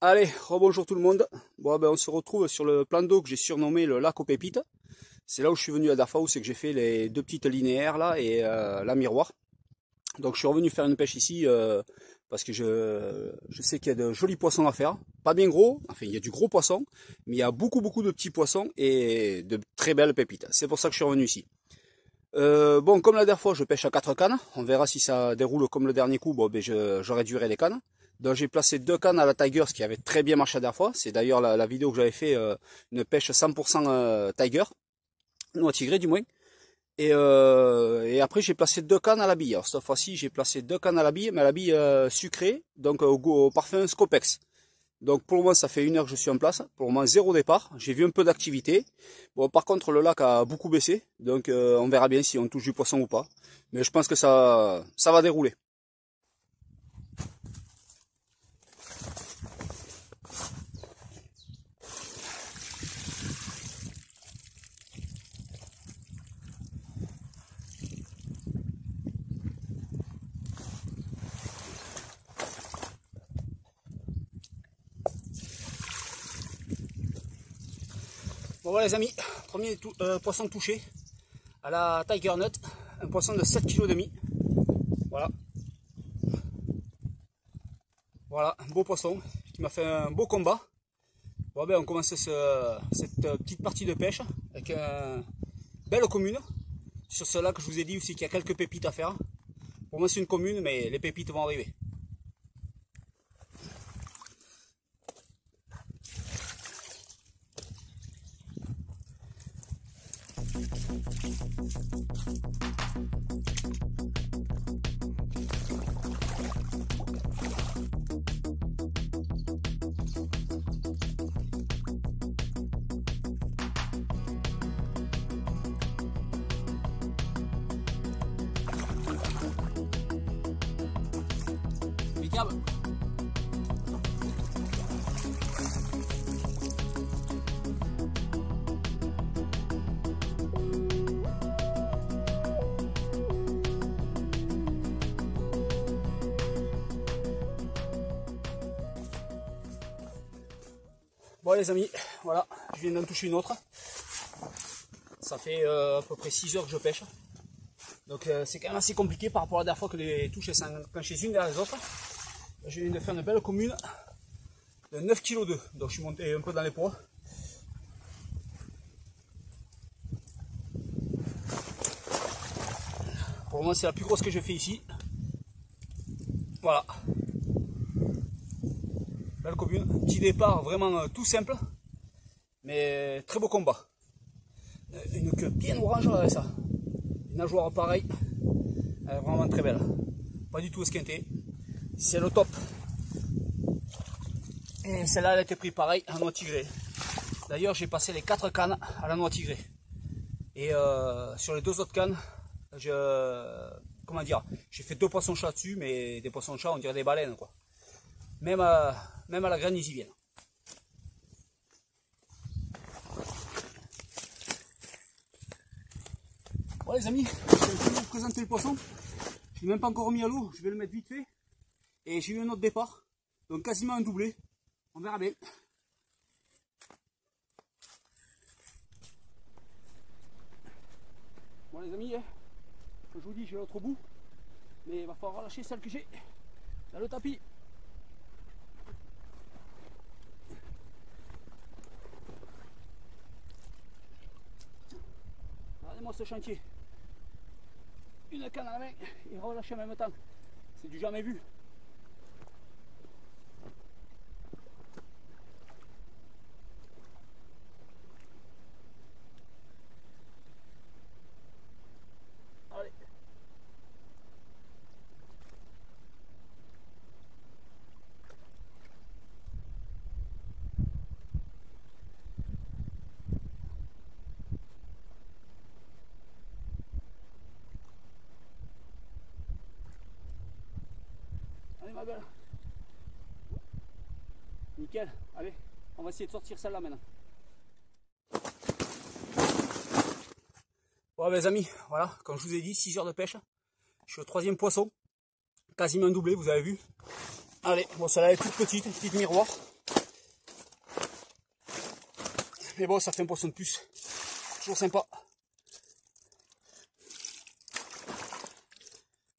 Allez, rebonjour tout le monde. Bon, ben, on se retrouve sur le plan d'eau que j'ai surnommé le lac aux pépites. C'est là où je suis venu la dernière fois, où c'est que j'ai fait les deux petites linéaires là et la miroir. Donc je suis revenu faire une pêche ici parce que je sais qu'il y a de jolis poissons à faire. Pas bien gros, enfin il y a du gros poisson, mais il y a beaucoup de petits poissons et de très belles pépites. C'est pour ça que je suis revenu ici. Bon, comme la dernière fois, je pêche à 4 cannes. On verra si ça déroule comme le dernier coup. Bon, ben je réduirai les cannes. Donc j'ai placé 2 cannes à la Tiger, ce qui avait très bien marché la dernière fois. C'est d'ailleurs la vidéo que j'avais fait, une pêche 100% Tiger, noix tigrée du moins. Et après j'ai placé 2 cannes à la bille. Alors cette fois-ci j'ai placé 2 cannes à la bille, mais à la bille sucrée, donc au parfum Scopex. Donc pour le moment ça fait 1 heure que je suis en place, pour le moment 0 départ, j'ai vu un peu d'activité. Bon par contre le lac a beaucoup baissé, donc on verra bien si on touche du poisson ou pas. Mais je pense que ça va dérouler. Bon voilà les amis, premier poisson touché à la Tiger Nut, un poisson de 7,5 kg. Voilà. Voilà, un beau poisson qui m'a fait un beau combat. Bon ben on commence cette petite partie de pêche avec une belle commune. Sur ce lac je vous ai dit aussi qu'il y a quelques pépites à faire. Pour moi c'est une commune, mais les pépites vont arriver. Impeccable. Bon les amis, voilà, je viens d'en toucher une autre. Ça fait à peu près 6 heures que je pêche. Donc c'est quand même assez compliqué par rapport à la dernière fois que les touches s'enclenchaient une derrière les autres. Je viens de faire une belle commune de 9,2 kg. Donc je suis monté un peu dans les poids. Pour le moment c'est la plus grosse que je fais ici. Voilà. Belle commune. Petit départ vraiment tout simple. Mais très beau combat. Une queue bien orange avec ça. Une nageoire pareille. Vraiment très belle. Pas du tout esquintée. C'est le top. Et celle-là elle a été prise pareil en noix tigrée. D'ailleurs j'ai passé les 4 cannes à la noix tigrée. Et sur les 2 autres cannes, comment dire, j'ai fait 2 poissons chats dessus, mais des poissons chats on dirait des baleines quoi. Même à la graine ils y viennent. Bon les amis, je vais vous présenter le poisson. Je ne l'ai même pas encore remis à l'eau, je vais le mettre vite fait. Et j'ai eu un autre départ, donc quasiment un doublé. On verra bien. Bon les amis, comme je vous dis, j'ai l'autre bout. Mais il va falloir relâcher celle que j'ai dans le tapis. Regardez-moi ce chantier. Une canne à la main et relâcher en même temps. C'est du jamais vu. Allez. Allez ma belle. Nickel. Allez, on va essayer de sortir celle-là maintenant. Bon les amis, voilà, comme je vous ai dit, 6 heures de pêche. Je suis au 3e poisson. Quasiment doublé, vous avez vu. Allez, bon celle-là est toute petite, petite miroir. Mais bon, ça fait un poisson de plus. Toujours sympa.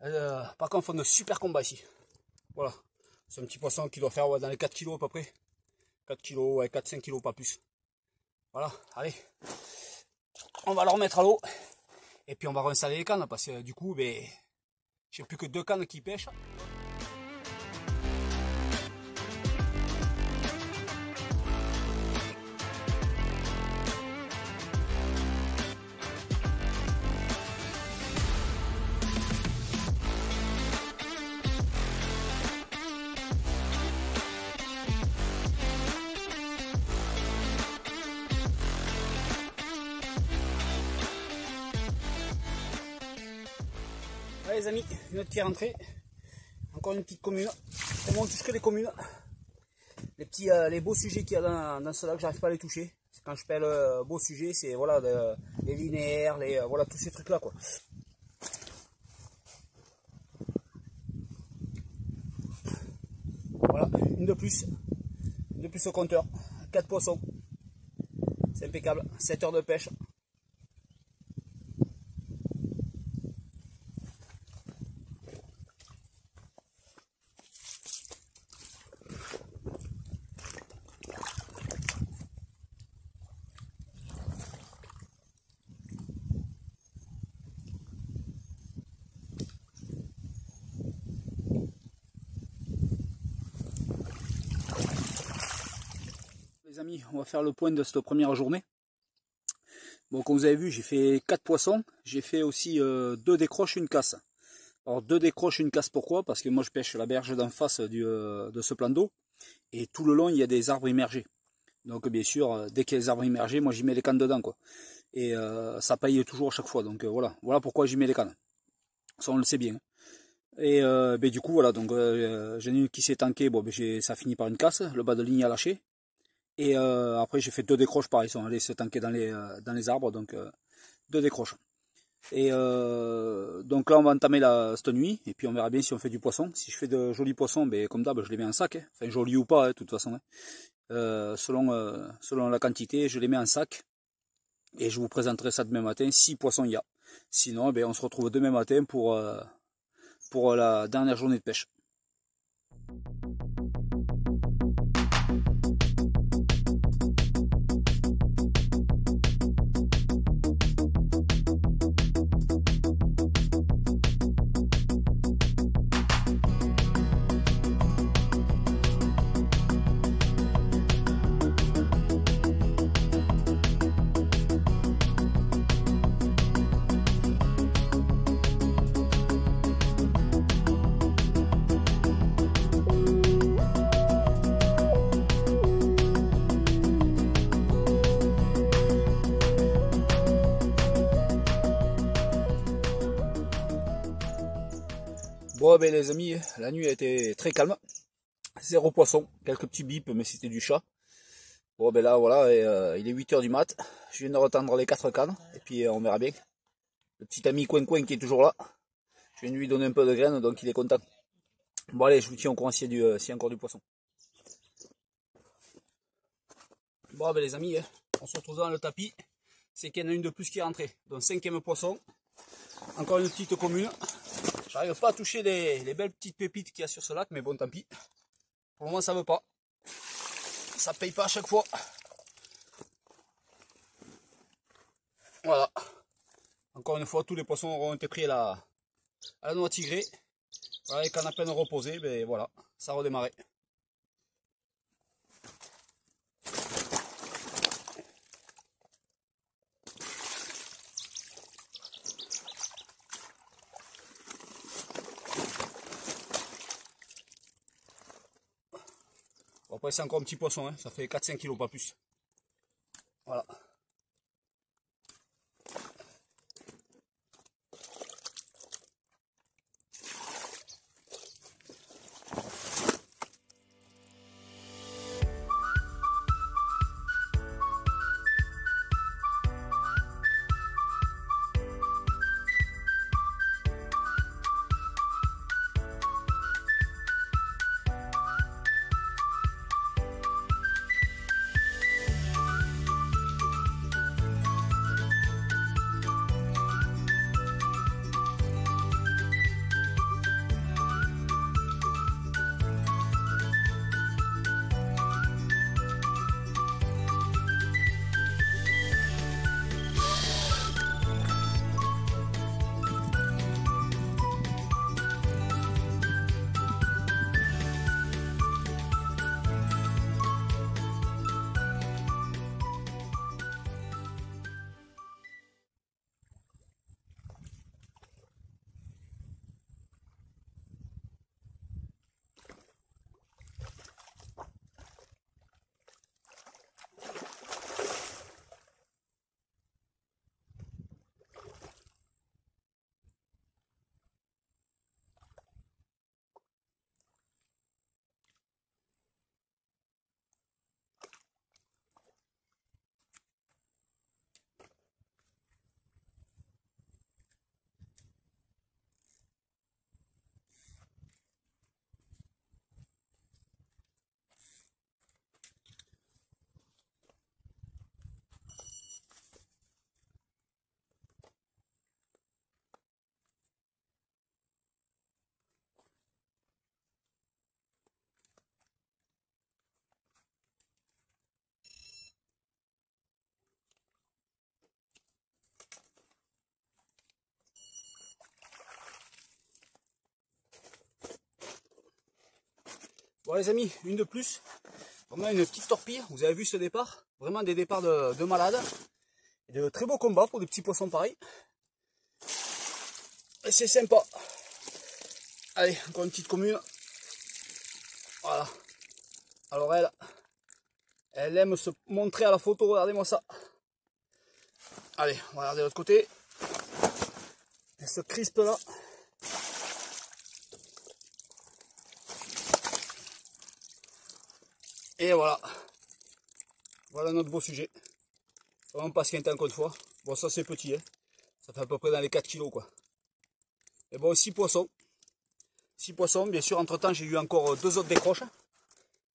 Par contre, ils font de super combats ici. Voilà. C'est un petit poisson qui doit faire dans les 4 kg à peu près. 4 kg, ouais, 4-5 kg, pas plus. Voilà, allez. On va le remettre à l'eau. Et puis on va réinstaller les cannes parce que du coup, ben, j'ai plus que 2 cannes qui pêchent. Allez les amis, une autre qui est rentrée. Encore une petite commune. On monte jusque les communes. Les petits, les beaux sujets qu'il y a dans ce lac, j'arrive pas à les toucher. Quand je pèle beaux sujets, c'est voilà, les linéaires, voilà, tous ces trucs là quoi. Voilà, une de plus au compteur. 4 poissons. C'est impeccable. 7 heures de pêche. Les amis, on va faire le point de cette première journée. Bon, comme vous avez vu, j'ai fait 4 poissons. J'ai fait aussi 2 décroches, une casse. Alors 2 décroches, une casse, pourquoi? Parce que moi je pêche la berge d'en face de ce plan d'eau. Et tout le long, il y a des arbres immergés. Donc bien sûr, dès qu'il y a des arbres immergés, moi j'y mets les cannes dedans, quoi. Et ça paille toujours à chaque fois. Donc voilà pourquoi j'y mets les cannes. Ça on le sait bien. Et du coup voilà, donc j'en ai une qui s'est tankée, bon, ça finit par une casse, le bas de ligne a lâché. Et après j'ai fait 2 décroches, pareil, ils sont allés se tanker dans les arbres, donc 2 décroches. Et donc là on va entamer cette nuit, et puis on verra bien si on fait du poisson. Si je fais de jolis poissons, ben, comme d'hab je les mets en sac, hein. Enfin jolis ou pas, hein, de toute façon, hein. Selon la quantité, je les mets en sac. Et je vous présenterai ça demain matin, si poisson il y a. Sinon, ben, on se retrouve demain matin pour la dernière journée de pêche. Bon ben les amis, la nuit a été très calme, 0 poisson, quelques petits bips mais c'était du chat. Bon ben là voilà, il est 8 h du mat, je viens de retendre les 4 cannes et puis on verra bien. Le petit ami Coin Coin qui est toujours là, je viens de lui donner un peu de graines donc il est content. Bon allez, je vous tiens au courant s'il y a encore du poisson. Bon ben les amis, on se retrouve dans le tapis, c'est qu'il y en a une de plus qui est rentrée, donc 5e poisson, encore une petite commune. J'arrive pas à toucher les belles petites pépites qu'il y a sur ce lac, mais bon, tant pis. Pour le moment, ça veut pas. Ça paye pas à chaque fois. Voilà. Encore une fois, tous les poissons auront été pris à la noix tigrée. Voilà, et qu'en à peine reposé, ben voilà, ça a redémarré. Bon, après c'est encore un petit poisson, hein. Ça fait 4-5 kg, pas plus. Voilà. Bon les amis, une de plus. Vraiment une petite torpille. Vous avez vu ce départ? Vraiment des départs de malades. Et de très beaux combats pour des petits poissons pareils. Et c'est sympa. Allez, encore une petite commune. Voilà. Alors elle aime se montrer à la photo. Regardez-moi ça. Allez, on va regarder de l'autre côté. Elle se crispe là. Et voilà. Voilà notre beau sujet. Vraiment pas esquinté encore une fois. Bon, ça c'est petit, hein. Ça fait à peu près dans les 4 kilos quoi. Et bon, 6 poissons. 6 poissons, bien sûr, entre temps j'ai eu encore 2 autres décroches.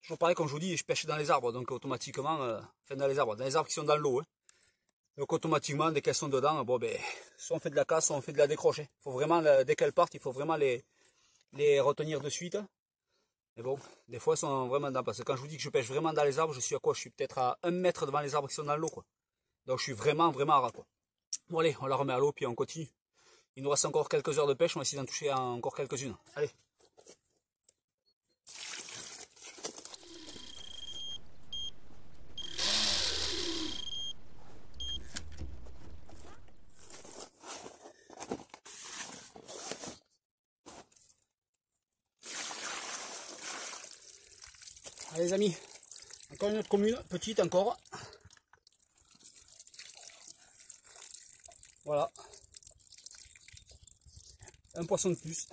Toujours pareil, comme je vous dis, je pêche dans les arbres, donc automatiquement, enfin dans les arbres qui sont dans l'eau. Hein. Donc automatiquement, dès qu'elles sont dedans, bon ben, soit on fait de la casse, soit on fait de la décroche. Hein. Faut vraiment, dès qu'elles partent, il faut vraiment les retenir de suite. Mais bon, des fois elles sont vraiment dedans, parce que quand je vous dis que je pêche vraiment dans les arbres, je suis à quoi? Je suis peut-être à 1 mètre devant les arbres qui sont dans l'eau, quoi. Donc je suis vraiment à ras, quoi. Bon allez, on la remet à l'eau, puis on continue. Il nous reste encore quelques heures de pêche, on va essayer d'en toucher encore quelques-unes. Allez. Allez les amis, encore une autre commune, petite encore. Voilà. Un poisson de plus.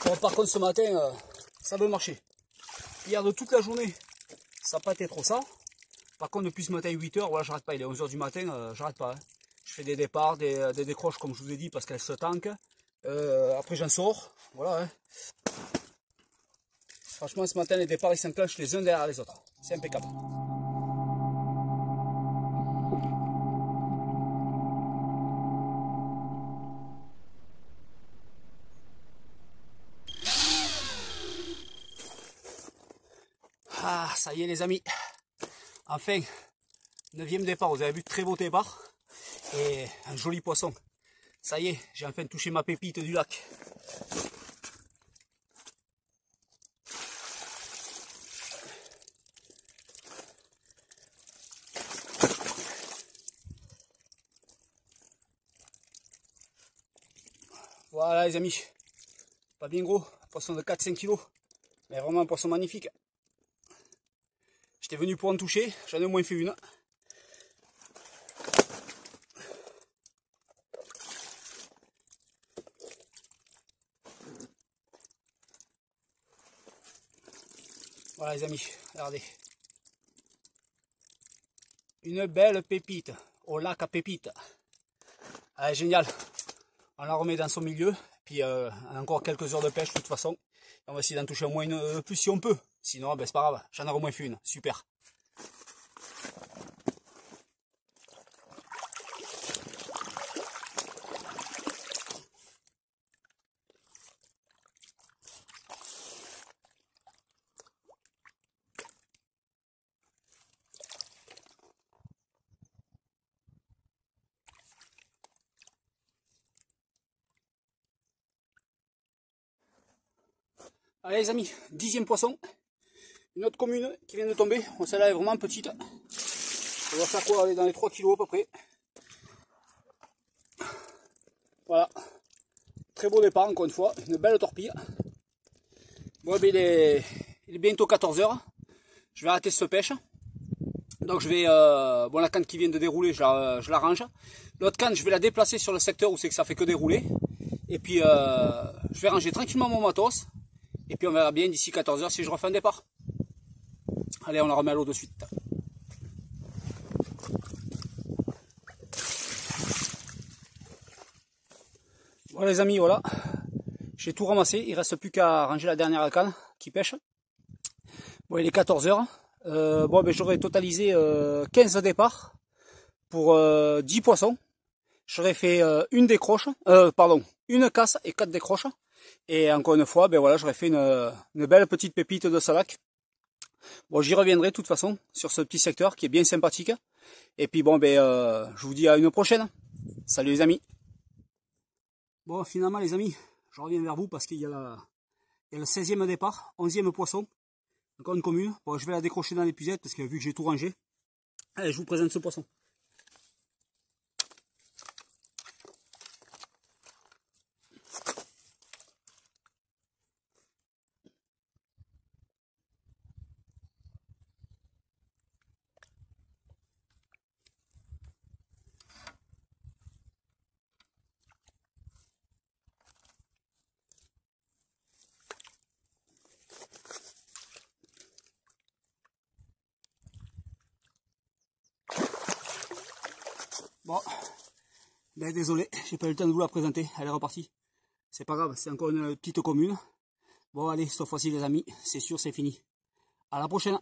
Bon, par contre ce matin, ça veut marcher. Hier de toute la journée, ça n'a pas été trop ça. Par contre depuis ce matin 8 h, voilà, j'arrête pas, il est 11 h du matin, j'arrête pas. Hein. Je fais des départs, des décroches comme je vous ai dit parce qu'elles se tankent. Après j'en sors, voilà. Hein. Franchement ce matin les départs ils s'enclenchent les uns derrière les autres. C'est impeccable. Ah, ça y est les amis, enfin, 9e départ, vous avez vu, très beau départ, et un joli poisson. Ça y est, j'ai enfin touché ma pépite du lac. Voilà les amis, pas bien gros, poisson de 4-5 kg, mais vraiment un poisson magnifique. J'étais venu pour en toucher, j'en ai au moins fait une. Voilà les amis, regardez. Une belle pépite, au lac à pépites. Allez, génial. On la remet dans son milieu, puis encore quelques heures de pêche de toute façon. On va essayer d'en toucher au moins une plus si on peut. Sinon, ben, c'est pas grave, j'en ai au moins fait une. Super. Allez les amis, 10e poisson. Une autre commune qui vient de tomber. Bon, celle-là est vraiment petite. On va faire quoi? Aller dans les 3 kg à peu près. Voilà. Très beau départ encore une fois. Une belle torpille. Bon, ben, il est bientôt 14 h. Je vais arrêter cette pêche. Donc je vais... bon, la canne qui vient de dérouler, je la range. L'autre canne, je vais la déplacer sur le secteur où c'est que ça fait que dérouler. Et puis je vais ranger tranquillement mon matos. Et puis on verra bien d'ici 14 h si je refais un départ. Allez, on la remet à l'eau de suite. Voilà les amis, voilà. J'ai tout ramassé. Il ne reste plus qu'à ranger la dernière canne qui pêche. Bon, il est 14 h. Bon, ben, j'aurais totalisé 15 départs pour 10 poissons. J'aurais fait une décroche, une casse et 4 décroches. Et encore une fois, ben voilà, j'aurais fait une belle petite pépite de ce lac. Bon, j'y reviendrai de toute façon sur ce petit secteur qui est bien sympathique. Et puis bon, ben, je vous dis à une prochaine. Salut les amis. Bon, finalement les amis, je reviens vers vous parce qu'il y a le 16e départ, 11e poisson, encore une commune. Bon, je vais la décrocher dans l'épuisette parce que vu que j'ai tout rangé, allez, je vous présente ce poisson. Bon, ben désolé, j'ai pas eu le temps de vous la présenter, elle est repartie. C'est pas grave, c'est encore une petite commune. Bon allez, cette fois-ci les amis, c'est sûr, c'est fini. À la prochaine.